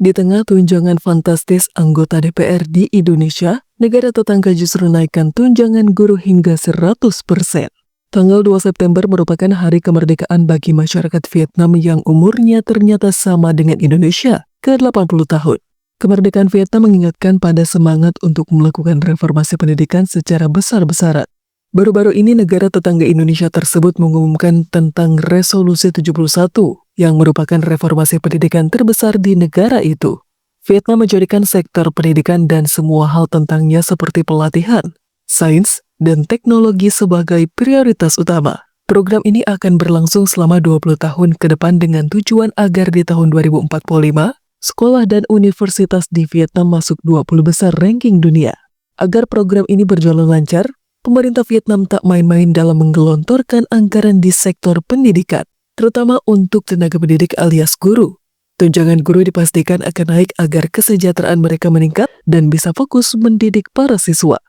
Di tengah tunjangan fantastis anggota DPR di Indonesia, negara tetangga justru naikkan tunjangan guru hingga 100%. Tanggal 2 September merupakan hari kemerdekaan bagi masyarakat Vietnam yang umurnya ternyata sama dengan Indonesia, ke-80 tahun. Kemerdekaan Vietnam mengingatkan pada semangat untuk melakukan reformasi pendidikan secara besar-besaran. Baru-baru ini negara tetangga Indonesia tersebut mengumumkan tentang Resolusi 71 yang merupakan reformasi pendidikan terbesar di negara itu. Vietnam menjadikan sektor pendidikan dan semua hal tentangnya seperti pelatihan, sains, dan teknologi sebagai prioritas utama. Program ini akan berlangsung selama 20 tahun ke depan dengan tujuan agar di tahun 2045, sekolah dan universitas di Vietnam masuk 20 besar ranking dunia. Agar program ini berjalan lancar, pemerintah Vietnam tak main-main dalam menggelontorkan anggaran di sektor pendidikan, terutama untuk tenaga pendidik alias guru. Tunjangan guru dipastikan akan naik agar kesejahteraan mereka meningkat dan bisa fokus mendidik para siswa.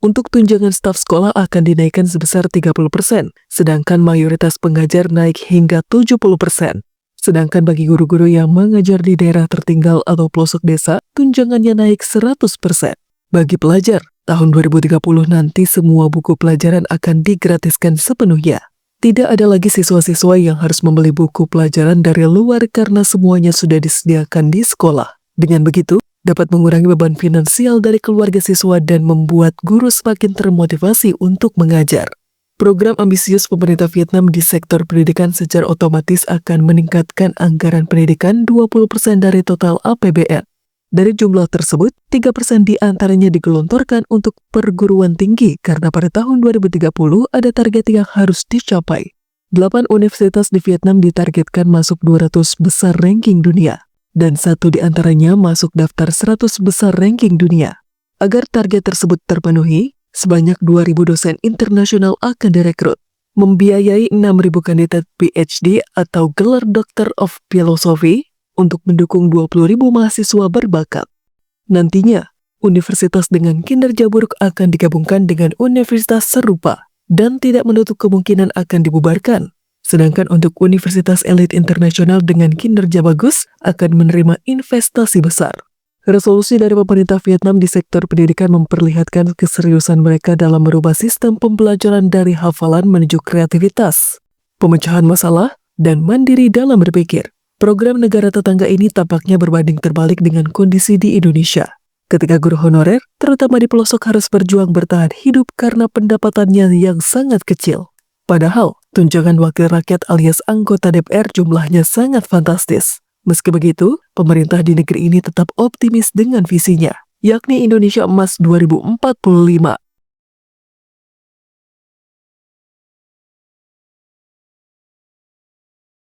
Untuk tunjangan staf sekolah akan dinaikkan sebesar 30%, sedangkan mayoritas pengajar naik hingga 70%. Sedangkan bagi guru-guru yang mengajar di daerah tertinggal atau pelosok desa, tunjangannya naik 100%. Bagi pelajar, tahun 2030 nanti semua buku pelajaran akan digratiskan sepenuhnya. Tidak ada lagi siswa-siswa yang harus membeli buku pelajaran dari luar karena semuanya sudah disediakan di sekolah. Dengan begitu, dapat mengurangi beban finansial dari keluarga siswa dan membuat guru semakin termotivasi untuk mengajar. Program ambisius pemerintah Vietnam di sektor pendidikan secara otomatis akan meningkatkan anggaran pendidikan 20% dari total APBN. Dari jumlah tersebut, 3% diantaranya digelontorkan untuk perguruan tinggi karena pada tahun 2030 ada target yang harus dicapai. 8 universitas di Vietnam ditargetkan masuk 200 besar ranking dunia, dan 1 diantaranya masuk daftar 100 besar ranking dunia. Agar target tersebut terpenuhi, sebanyak 2.000 dosen internasional akan direkrut, membiayai 6.000 kandidat PhD atau gelar Doctor of Philosophy, untuk mendukung 20.000 mahasiswa berbakat. Nantinya, universitas dengan kinerja buruk akan digabungkan dengan universitas serupa dan tidak menutup kemungkinan akan dibubarkan. Sedangkan untuk universitas elit internasional dengan kinerja bagus akan menerima investasi besar. Resolusi dari pemerintah Vietnam di sektor pendidikan memperlihatkan keseriusan mereka dalam merubah sistem pembelajaran dari hafalan menuju kreativitas, pemecahan masalah, dan mandiri dalam berpikir. Program negara tetangga ini tampaknya berbanding terbalik dengan kondisi di Indonesia. Ketika guru honorer, terutama di pelosok harus berjuang bertahan hidup karena pendapatannya yang sangat kecil. Padahal, tunjangan wakil rakyat alias anggota DPR jumlahnya sangat fantastis. Meski begitu, pemerintah di negeri ini tetap optimis dengan visinya, yakni Indonesia Emas 2045.